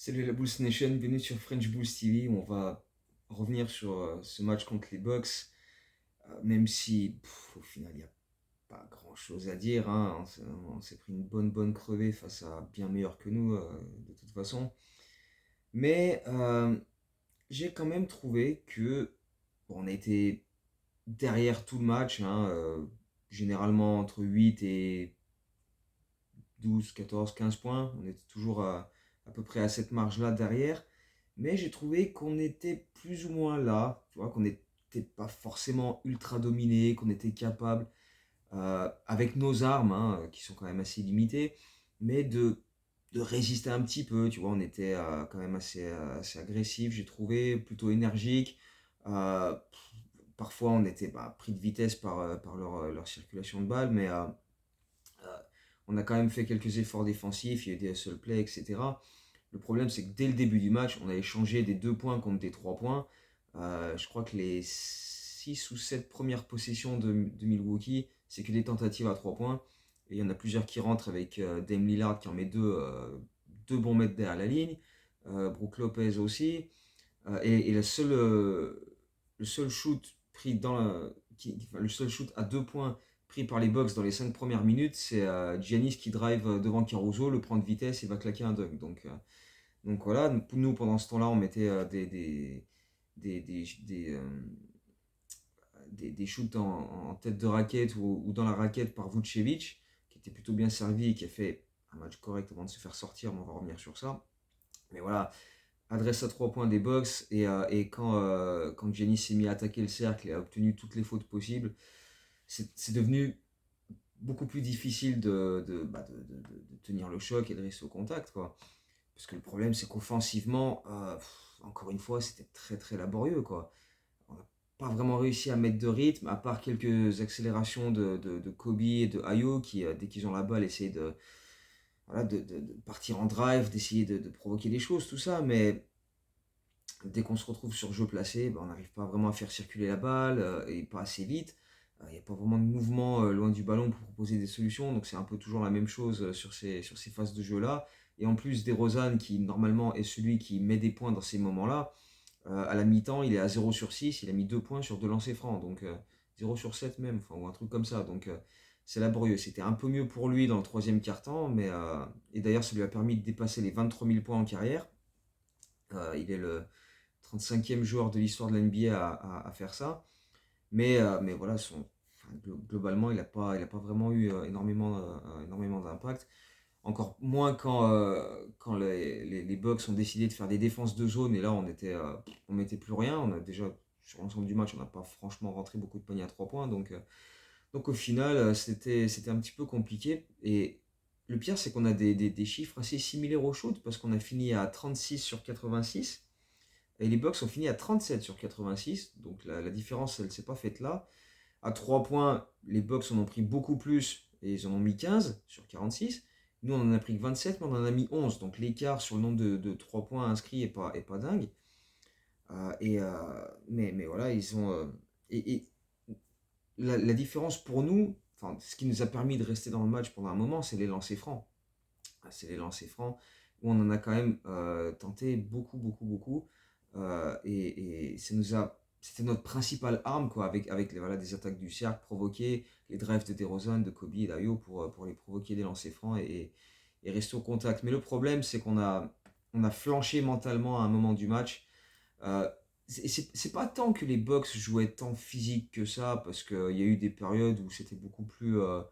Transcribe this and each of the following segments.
Salut la Bulls Nation, bienvenue sur French Bulls TV où on va revenir sur ce match contre les Bucks. Même si au final il n'y a pas grand chose à dire, hein. On s'est pris une bonne crevée face à bien meilleur que nous de toute façon. Mais j'ai quand même trouvé que on a été derrière tout le match, hein, généralement entre 8 et 12, 14, 15 points. On était toujours à peu près à cette marge-là derrière. Mais j'ai trouvé qu'on était plus ou moins là, tu vois, qu'on n'était pas forcément ultra dominé, qu'on était capable, avec nos armes, hein, qui sont quand même assez limitées, mais de résister un petit peu, tu vois, on était quand même assez agressif, j'ai trouvé, plutôt énergique. Euh, Parfois on était pris de vitesse par leur circulation de balles, mais euh, on a quand même fait quelques efforts défensifs, il y a eu des hustle plays, etc. Le problème, c'est que dès le début du match, on a échangé des 2 points contre des 3 points. Je crois que les 6 ou 7 premières possessions de Milwaukee, c'est que des tentatives à 3 points. Et il y en a plusieurs qui rentrent avec Dame Lillard qui en met deux bons mètres derrière la ligne. Brook Lopez aussi. Et le seul shoot pris le seul shoot à 2 points pris par les Bucks dans les 5 premières minutes, c'est Giannis qui drive devant Caruso, le prend de vitesse et va claquer un dunk. Donc voilà, nous pendant ce temps-là, on mettait des shoots en tête de raquette ou dans la raquette par Vucevic, qui était plutôt bien servi et qui a fait un match correct avant de se faire sortir, mais on va revenir sur ça. Mais voilà, adresse à 3 points des Bucks et quand Giannis s'est mis à attaquer le cercle et a obtenu toutes les fautes possibles, c'est devenu beaucoup plus difficile de tenir le choc et de rester au contact, quoi. Parce que le problème, c'est qu'offensivement, encore une fois, c'était très laborieux, quoi. On n'a pas vraiment réussi à mettre de rythme, à part quelques accélérations de Kobe et de Ayo qui, dès qu'ils ont la balle, essayent de partir en drive, d'essayer de provoquer des choses, tout ça. Mais dès qu'on se retrouve sur jeu placé, on n'arrive pas vraiment à faire circuler la balle et pas assez vite. Il n'y a pas vraiment de mouvement loin du ballon pour proposer des solutions, donc c'est un peu toujours la même chose sur ces phases de jeu-là. Et en plus, DeRozan, qui normalement est celui qui met des points dans ces moments-là, à la mi-temps, il est à 0 sur 6, il a mis 2 points sur 2 lancers francs, donc 0 sur 7 même, enfin, ou un truc comme ça. Donc c'est laborieux. C'était un peu mieux pour lui dans le troisième quart-temps, et d'ailleurs, ça lui a permis de dépasser les 23 000 points en carrière. Il est le 35e joueur de l'histoire de la NBA à faire ça. Mais voilà, globalement, il a pas vraiment eu énormément d'impact. Encore moins quand les Bucks ont décidé de faire des défenses de zone et là on mettait plus rien. On a déjà sur l'ensemble du match on n'a pas franchement rentré beaucoup de paniers à 3 points donc au final c'était un petit peu compliqué et le pire c'est qu'on a des chiffres assez similaires au shoot parce qu'on a fini à 36 sur 86 et les Bucks ont fini à 37 sur 86 donc la différence elle s'est pas faite là. À 3 points, les Bucks en ont pris beaucoup plus et ils en ont mis 15 sur 46. Nous, on en a pris que 27, mais on en a mis 11. Donc l'écart sur le nombre de 3 points inscrits est pas dingue. Mais voilà, ils ont. Et la différence pour nous, enfin, ce qui nous a permis de rester dans le match pendant un moment, c'est les lancers francs. C'est les lancers francs où on en a quand même tenté beaucoup. Et c'était notre principale arme quoi, avec voilà, des attaques du cercle provoquées, les drives de DeRozan, de Kobe et d'Ayo pour les provoquer des lancers francs et rester au contact. Mais le problème, c'est on a flanché mentalement à un moment du match. Euh, c'est pas tant que les Bucks jouaient tant physique que ça, parce qu'il y a eu des périodes où c'était beaucoup plus. Euh,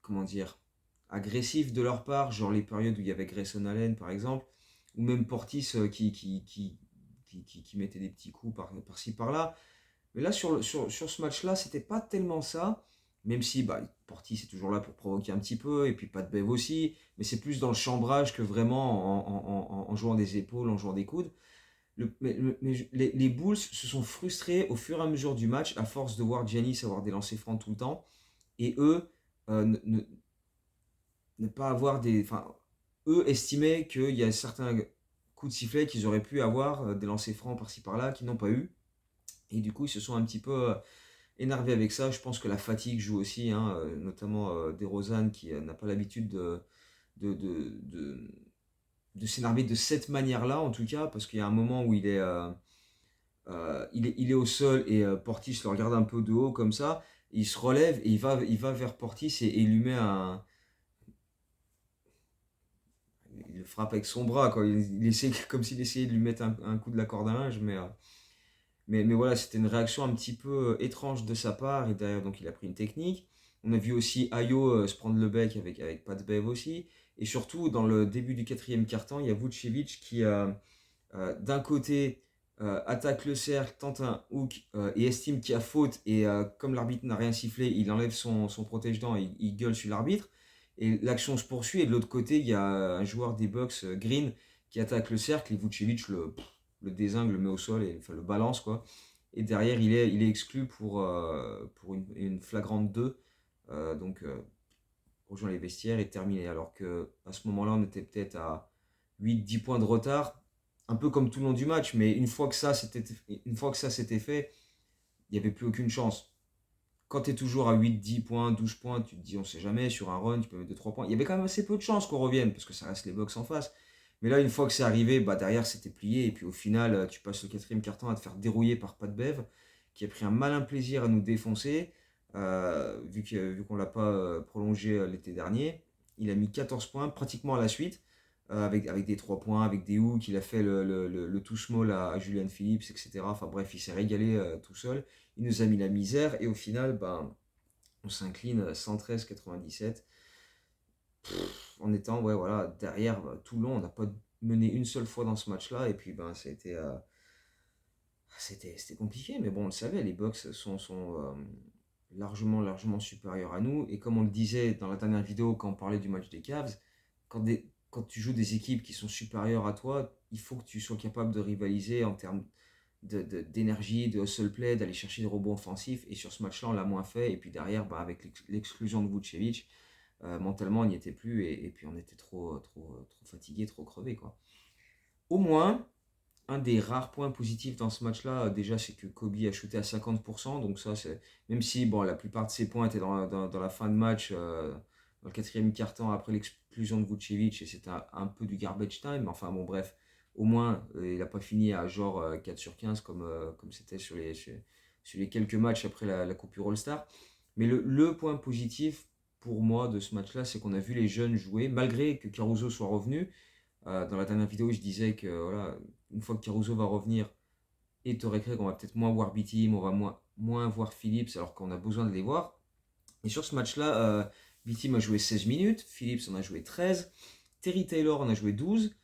Comment dire, agressif de leur part, genre les périodes où il y avait Grayson Allen par exemple, ou même Portis qui mettait des petits coups par-ci par-là. Mais là, sur ce match-là, c'était pas tellement ça, même si Portis est toujours là pour provoquer un petit peu, et puis Pat Bev aussi, mais c'est plus dans le chambrage que vraiment en jouant des épaules, en jouant des coudes. Les Bulls se sont frustrés au fur et à mesure du match, à force de voir Giannis avoir des lancers francs tout le temps, et eux, ne pas avoir des. Enfin, eux estimaient qu'il y a certains coups de sifflet qu'ils auraient pu avoir, des lancers francs par-ci par-là, qu'ils n'ont pas eu. Et du coup, ils se sont un petit peu énervés avec ça. Je pense que la fatigue joue aussi, hein, notamment DeRozan qui n'a pas l'habitude de s'énerver de cette manière-là, en tout cas, parce qu'il y a un moment où il est au sol et Portis le regarde un peu de haut comme ça. Il se relève et il va vers Portis et il lui met un. Il le frappe avec son bras, quoi. Il essaie, comme s'il essayait de lui mettre un coup de la corde à linge, mais voilà, c'était une réaction un petit peu étrange de sa part. Et derrière, donc, il a pris une technique. On a vu aussi Ayo se prendre le bec avec Pat Bev aussi. Et surtout, dans le début du quatrième quart-temps, il y a Vucevic qui, d'un côté, attaque le cercle, tente un hook et estime qu'il y a faute. Et comme l'arbitre n'a rien sifflé, il enlève son protège-dents et il gueule sur l'arbitre. Et l'action se poursuit. Et de l'autre côté, il y a un joueur des Bucks, Green, qui attaque le cercle. Et Vucevic le dézingue, le met au sol et enfin, le balance, quoi. Et derrière, il est exclu pour une flagrante 2. Donc, rejoint les vestiaires et terminé. Alors qu'à ce moment-là, on était peut-être à 8-10 points de retard, un peu comme tout le long du match, mais une fois que ça s'était fait, il n'y avait plus aucune chance. Quand tu es toujours à 8-10 points, 12 points, tu te dis on sait jamais, sur un run, tu peux mettre 2-3 points. Il y avait quand même assez peu de chances qu'on revienne, parce que ça reste les Bucks en face. Mais là, une fois que c'est arrivé, bah derrière c'était plié, et puis au final, tu passes le quatrième quart-temps à te faire dérouiller par Pat Bev, qui a pris un malin plaisir à nous défoncer, vu qu'on ne l'a pas prolongé l'été dernier. Il a mis 14 points pratiquement à la suite, avec des 3 points, avec des hooks, il a fait le too small à Julian Phillips, etc. Enfin bref, il s'est régalé tout seul. Il nous a mis la misère, et au final, ben, on s'incline 113-97 en étant ouais, voilà, derrière tout le long. On n'a pas mené une seule fois dans ce match-là, et puis ben, c'était compliqué, mais bon, on le savait, les Bucks sont largement supérieurs à nous. Et comme on le disait dans la dernière vidéo, quand on parlait du match des Cavs, quand tu joues des équipes qui sont supérieures à toi, il faut que tu sois capable de rivaliser en termes d'énergie, de hustle play, d'aller chercher des rebonds offensifs. Et sur ce match-là, on l'a moins fait. Et puis derrière, bah, avec l'exclusion de Vucevic, mentalement, on n'y était plus. Et puis on était trop fatigué, trop crevé, quoi. Au moins, un des rares points positifs dans ce match-là, déjà, c'est que Kobe a shooté à 50%. Donc ça, c'est même si bon, la plupart de ses points étaient dans la fin de match, dans le quatrième quart-temps, après l'exclusion de Vucevic, et c'était un peu du garbage time. Mais enfin bon, bref, au moins, il n'a pas fini à genre 4 sur 15 comme c'était sur les quelques matchs après la coupure All-Star. Mais le point positif pour moi de ce match-là, c'est qu'on a vu les jeunes jouer, malgré que Caruso soit revenu. Dans la dernière vidéo, je disais que voilà, une fois que Caruso va revenir et Torrey Craig, on va peut-être moins voir B-Team, on va moins voir Phillips, alors qu'on a besoin de les voir. Et sur ce match-là, B-Team a joué 16 minutes, Phillips en a joué 13, Terry Taylor en a joué 12,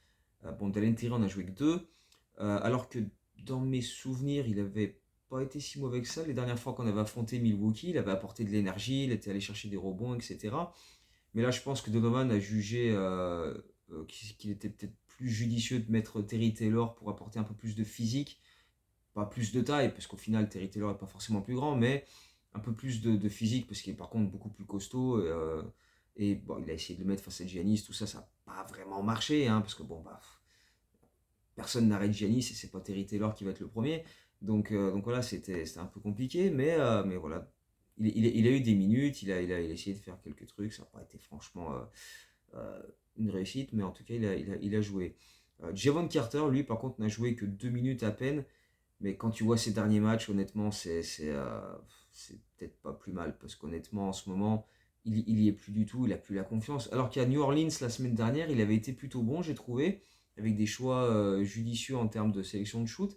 bon, Dalen Terry en a joué que 2, alors que dans mes souvenirs, il avait pas été si mauvais que ça. Les dernières fois qu'on avait affronté Milwaukee, il avait apporté de l'énergie, il était allé chercher des rebonds, etc. Mais là, je pense que Donovan a jugé qu'il était peut-être plus judicieux de mettre Terry Taylor pour apporter un peu plus de physique, pas plus de taille, parce qu'au final, Terry Taylor n'est pas forcément plus grand, mais un peu plus de physique, parce qu'il est par contre beaucoup plus costaud. Et bon, il a essayé de le mettre face à Giannis, tout ça, ça n'a pas vraiment marché, hein, parce que bon, bah, personne n'arrête Giannis et c'est pas Terry Taylor qui va être le premier. Donc voilà, c'était un peu compliqué, mais voilà. Il a eu des minutes, il a essayé de faire quelques trucs, ça n'a pas été franchement une réussite, mais en tout cas, il a joué. Javon Carter, lui, par contre, n'a joué que 2 minutes à peine, mais quand tu vois ses derniers matchs, honnêtement, c'est peut-être pas plus mal, parce qu'honnêtement, en ce moment, il y est plus du tout, il a plus la confiance. Alors qu'à New Orleans, la semaine dernière, il avait été plutôt bon, j'ai trouvé, avec des choix judicieux en termes de sélection de shoot.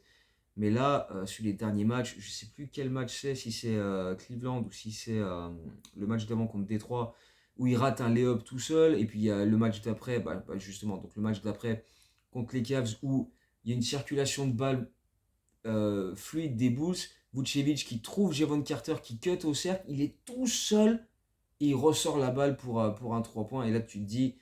Mais là, sur les derniers matchs, je ne sais plus quel match c'est, si c'est Cleveland ou si c'est le match d'avant contre Détroit, où il rate un lay-up tout seul. Et puis il y a le match d'après, justement, donc le match d'après contre les Cavs, où il y a une circulation de balles fluide des Bulls. Vucevic qui trouve Javon Carter qui cut au cercle, il est tout seul et il ressort la balle pour un 3 points. Et là, tu te dis,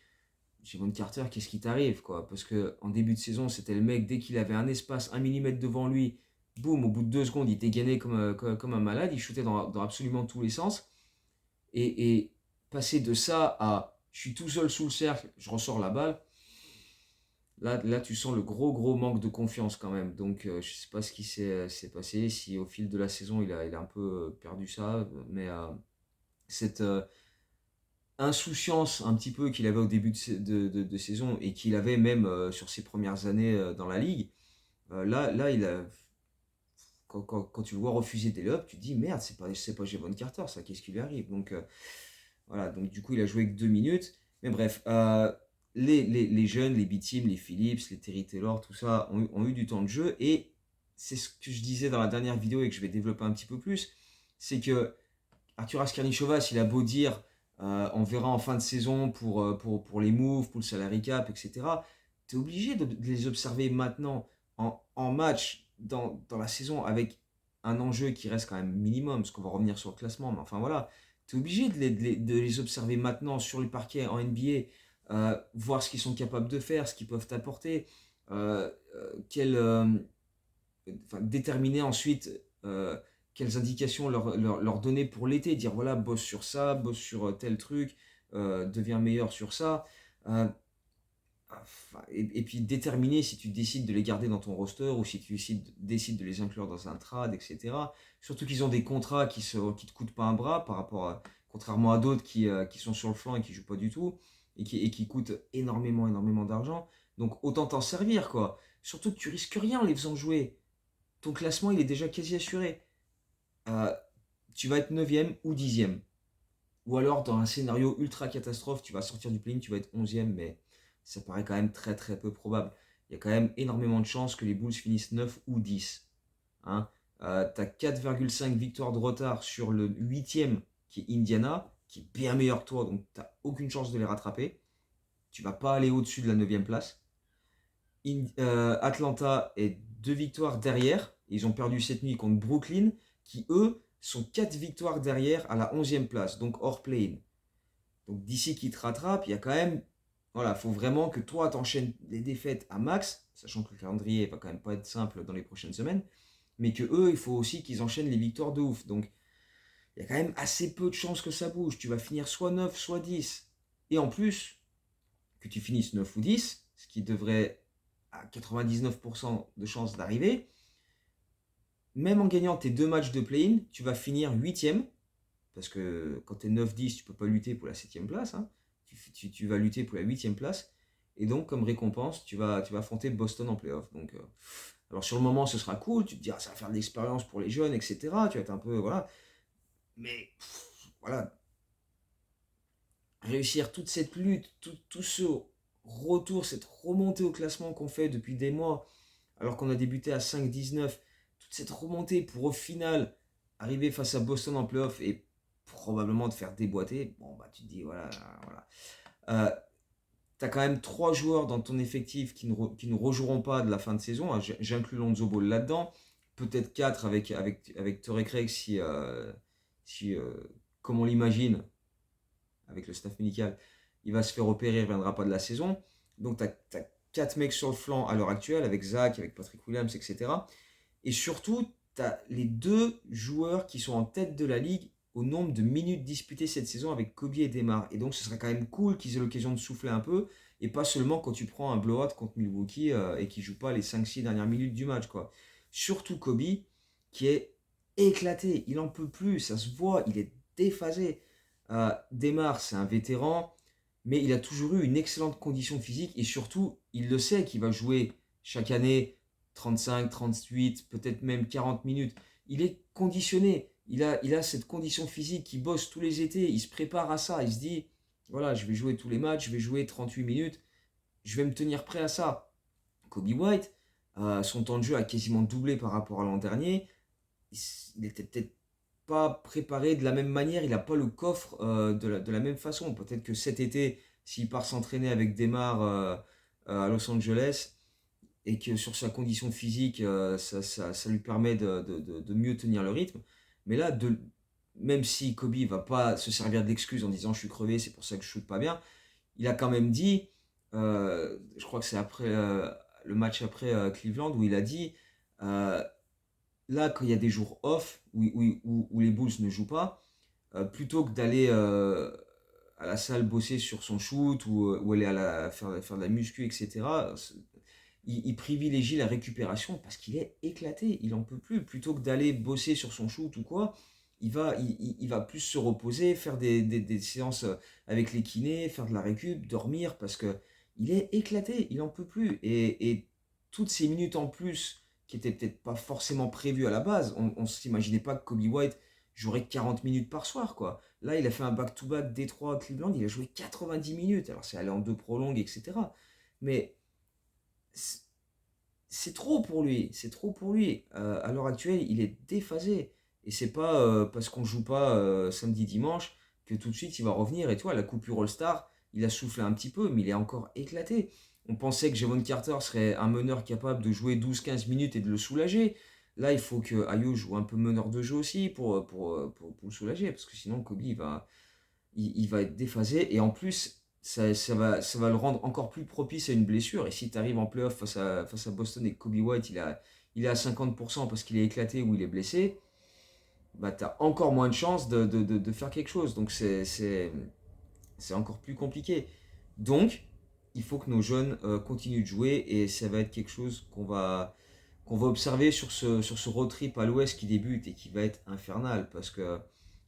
Javon Carter, qu'est-ce qui t'arrive, quoi? Parce qu'en début de saison, c'était le mec, dès qu'il avait un espace, 1 millimètre devant lui, boum, au bout de 2 secondes, il dégainait comme un malade, il shootait dans absolument tous les sens. Et passer de ça à je suis tout seul sous le cercle, je ressors la balle, là tu sens le gros manque de confiance quand même. Donc je sais pas ce qui s'est passé, si au fil de la saison il a un peu perdu ça, mais cette, insouciance un petit peu qu'il avait au début de saison et qu'il avait même sur ses premières années dans la ligue, là quand tu le vois refuser des lobes, tu te dis merde, c'est pas Jevon Carter, ça, qu'est-ce qui lui arrive? Donc voilà, donc du coup il a joué que 2 minutes. Mais bref, les jeunes, les B-Team, les Phillips, les Terry Taylor, tout ça ont eu du temps de jeu. Et c'est ce que je disais dans la dernière vidéo et que je vais développer un petit peu plus, c'est que Arturas Karnišovas, il a beau dire on verra en fin de saison pour les moves, pour le salary cap, etc. Tu es obligé de les observer maintenant en match dans la saison avec un enjeu qui reste quand même minimum, parce qu'on va revenir sur le classement, mais enfin voilà, tu es obligé de les observer maintenant sur le parquet en NBA, voir ce qu'ils sont capables de faire, ce qu'ils peuvent apporter, euh, déterminer ensuite quelles indications leur donner pour l'été, dire voilà, bosse sur ça, bosse sur tel truc, deviens meilleur sur ça. Euh, et puis déterminer si tu décides de les garder dans ton roster ou si tu décides de les inclure dans un trade, etc. Surtout qu'ils ont des contrats qui te coûtent pas un bras contrairement à d'autres qui sont sur le flanc et qui jouent pas du tout et qui coûtent énormément, énormément d'argent. Donc autant t'en servir, quoi. Surtout que tu risques rien en les faisant jouer. Ton classement, il est déjà quasi assuré. Euh, Tu vas être 9e ou 10e. Ou alors, dans un scénario ultra catastrophe, tu vas sortir du play-in, tu vas être 11e, mais ça paraît quand même très très peu probable. Il y a quand même énormément de chances que les Bulls finissent 9 ou 10. Hein. Tu as 4,5 victoires de retard sur le 8e, qui est Indiana, qui est bien meilleur que toi, donc tu n'as aucune chance de les rattraper. Tu vas pas aller au-dessus de la 9e place. Atlanta est 2 victoires derrière. Ils ont perdu cette nuit contre Brooklyn, qui eux sont 4 victoires derrière à la 11e place, donc hors play-in. Donc d'ici qu'ils te rattrapent, il y a quand même. Voilà, il faut vraiment que toi t'enchaînes les défaites à max, sachant que le calendrier va quand même pas être simple dans les prochaines semaines, mais que eux, il faut aussi qu'ils enchaînent les victoires de ouf. Donc il y a quand même assez peu de chances que ça bouge. Tu vas finir soit 9, soit 10. Et en plus, que tu finisses 9 ou 10, ce qui devrait à 99% de chances d'arriver, même en gagnant tes 2 matchs de play-in, tu vas finir 8e, parce que quand tu es 9-10, tu ne peux pas lutter pour la 7e place, hein. Tu vas lutter pour la 8e place, et donc comme récompense, tu vas affronter Boston en playoff. Donc, alors sur le moment, ce sera cool, tu te dis, ça va faire de l'expérience pour les jeunes, etc. Tu vas être un peu, voilà, mais voilà, réussir toute cette lutte, tout ce retour, cette remontée au classement qu'on fait depuis des mois, alors qu'on a débuté à 5-19, toute cette remontée pour au final arriver face à Boston en playoff et probablement te faire déboîter, bon bah tu te dis voilà, voilà. T'as quand même 3 joueurs dans ton effectif qui ne rejoueront pas de la fin de saison, hein. J'inclus Lonzo Ball là-dedans, peut-être 4 avec Torrey Craig si comme on l'imagine, avec le staff médical, il va se faire opérer, il ne reviendra pas de la saison. Donc tu as 4 mecs sur le flanc à l'heure actuelle, avec Zach, avec Patrick Williams, etc. Et surtout, tu as les 2 joueurs qui sont en tête de la ligue au nombre de minutes disputées cette saison avec Kobe et Demar. Et donc ce serait quand même cool qu'ils aient l'occasion de souffler un peu, et pas seulement quand tu prends un blowout contre Milwaukee et qui ne joue pas les 5-6 dernières minutes du match, quoi. Surtout Kobe, qui est éclaté, il en peut plus, ça se voit, il est déphasé. Demar, c'est un vétéran, mais il a toujours eu une excellente condition physique, et surtout, il le sait qu'il va jouer chaque année 35, 38, peut-être même 40 minutes. Il est conditionné, il a cette condition physique qui bosse tous les étés, il se prépare à ça, il se dit, voilà, je vais jouer tous les matchs, je vais jouer 38 minutes, je vais me tenir prêt à ça. Kobe White, son temps de jeu a quasiment doublé par rapport à l'an dernier, il n'était peut-être pas préparé de la même manière, il n'a pas le coffre de la même façon. Peut-être que cet été, s'il part s'entraîner avec Demar à Los Angeles, et que sur sa condition physique, ça lui permet de mieux tenir le rythme. Mais là, même si Kobe va pas se servir d'excuse en disant je suis crevé, c'est pour ça que je shoot pas bien, il a quand même dit, je crois que c'est après le match après Cleveland, où il a dit euh, là, quand il y a des jours off où les Bulls ne jouent pas, plutôt que d'aller à la salle bosser sur son shoot ou aller faire de la muscu, etc., il privilégie la récupération parce qu'il est éclaté, il en peut plus. Plutôt que d'aller bosser sur son shoot ou quoi, il va plus se reposer, faire des séances avec les kinés, faire de la récup, dormir, parce que il est éclaté, il en peut plus. Et toutes ces minutes en plus, qui étaient peut-être pas forcément prévues à la base, on ne s'imaginait pas que Kobe White jouerait 40 minutes par soir, quoi. Là, il a fait un back-to-back Détroit-Cleveland, il a joué 90 minutes. Alors, c'est allé en deux prolongues, etc. Mais c'est c'est trop pour lui, c'est trop pour lui. À l'heure actuelle, il est déphasé. Et c'est pas parce qu'on joue pas samedi dimanche que tout de suite il va revenir. Et toi, la coupure All-Star, il a soufflé un petit peu, mais il est encore éclaté. On pensait que Javon Carter serait un meneur capable de jouer 12-15 minutes et de le soulager. Là, il faut que Ayo joue un peu meneur de jeu aussi pour le soulager, parce que sinon Kobe il va être déphasé. Et en plus, ça va le rendre encore plus propice à une blessure. Et si tu arrives en playoff face à Boston et que Kobe White il est à 50% parce qu'il est éclaté ou il est blessé, bah, tu as encore moins de chances de faire quelque chose. Donc c'est encore plus compliqué. Donc, il faut que nos jeunes continuent de jouer et ça va être quelque chose qu'on va observer sur ce road trip à l'ouest qui débute et qui va être infernal parce que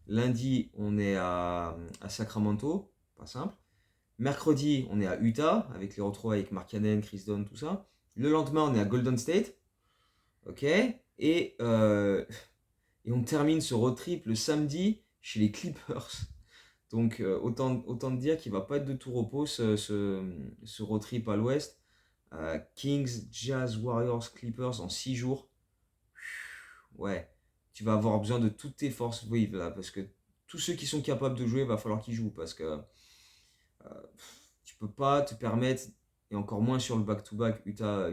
lundi, on est à Sacramento, pas simple. Mercredi, on est à Utah avec les retrouvailles avec Mark Cannon, Chris Dunn, tout ça. Le lendemain, on est à Golden State. Ok. Et on termine ce road trip le samedi chez les Clippers. Donc autant te dire qu'il va pas être de tout repos ce road trip à l'ouest. Kings, Jazz, Warriors, Clippers en 6 jours. Ouais, tu vas avoir besoin de toutes tes forces vives là, parce que tous ceux qui sont capables de jouer, il va falloir qu'ils jouent, parce que tu peux pas te permettre, et encore moins sur le back-to-back Utah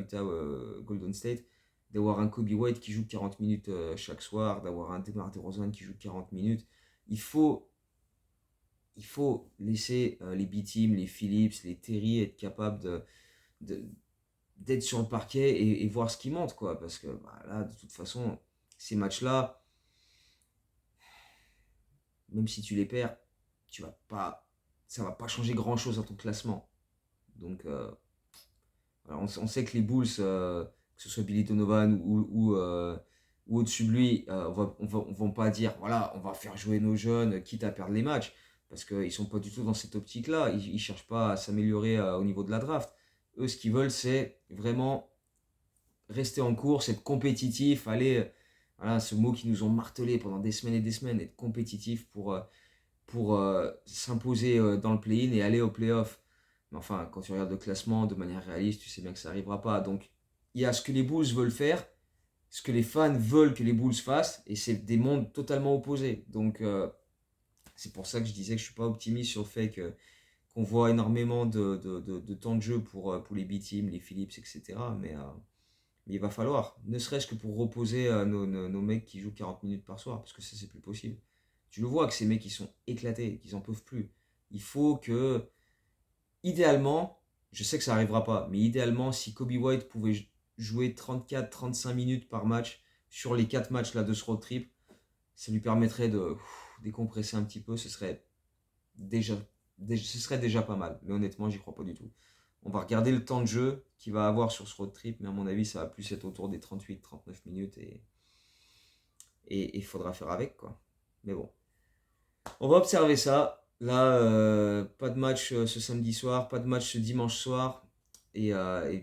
Golden State, d'avoir un Kobe White qui joue 40 minutes chaque soir, d'avoir un DeMar DeRozan qui joue 40 minutes. Il faut, il faut laisser les B-Team, les Phillips, les Terry être capables de- d'être sur le parquet et voir ce qui monte, quoi. Parce que bah, là, de toute façon, ces matchs-là, même si tu les perds, tu vas pas, ça va pas changer grand-chose à ton classement. Donc, alors, on sait que les Bulls, que ce soit Billy Donovan ou au-dessus de lui, on va pas dire, voilà, on va faire jouer nos jeunes, quitte à perdre les matchs. Parce qu'ils sont pas du tout dans cette optique-là. Ils cherchent pas à s'améliorer au niveau de la draft. Eux, ce qu'ils veulent, c'est vraiment rester en course, être compétitif, aller, voilà, ce mot qu'ils nous ont martelé pendant des semaines et des semaines, être compétitif pour s'imposer dans le play-in et aller au play-off. Mais enfin, quand tu regardes le classement de manière réaliste, tu sais bien que ça n'arrivera pas. Donc, il y a ce que les Bulls veulent faire, ce que les fans veulent que les Bulls fassent, et c'est des mondes totalement opposés. Donc, c'est pour ça que je disais que je ne suis pas optimiste sur le fait qu'on voit énormément de temps de jeu pour les B-Teams, les Phillips, etc. Mais il va falloir, ne serait-ce que pour reposer nos mecs qui jouent 40 minutes par soir, parce que ça, c'est plus possible. Tu le vois que ces mecs, ils sont éclatés, qu'ils en peuvent plus. Il faut que, idéalement, je sais que ça n'arrivera pas, mais idéalement, si Kobe White pouvait jouer 34-35 minutes par match sur les 4 matchs là, de ce road trip, ça lui permettrait de décompresser un petit peu, déjà, ce serait déjà pas mal. Mais honnêtement, j'y crois pas du tout. On va regarder le temps de jeu qu'il va avoir sur ce road trip, mais à mon avis, ça va plus être autour des 38-39 minutes et il faudra faire avec, quoi. Mais bon, on va observer ça. Là, pas de match ce samedi soir, pas de match ce dimanche soir. Et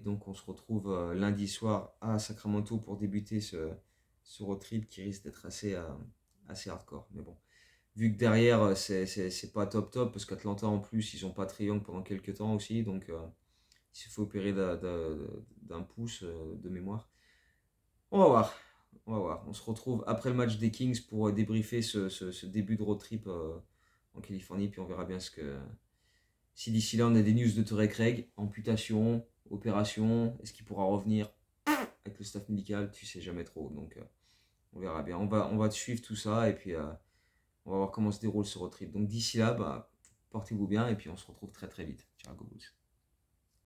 donc, on se retrouve lundi soir à Sacramento pour débuter ce road trip qui risque d'être assez hardcore. Mais bon, vu que derrière, c'est pas top top, parce qu'Atlanta en plus, ils ont pas Trae Young pendant quelques temps aussi. Donc, il se fait opérer d'un pouce de mémoire. On va voir. On va voir. On se retrouve après le match des Kings pour débriefer ce début de road trip en Californie. Puis on verra bien si d'ici là on a des news de Torrey Craig. Amputation, opération. Est-ce qu'il pourra revenir avec le staff médical? Tu sais jamais trop. Donc on verra bien. On va suivre tout ça et puis on va voir comment se déroule ce road trip. Donc d'ici là, bah, portez-vous bien et puis on se retrouve très très vite. Ciao, go Bulls.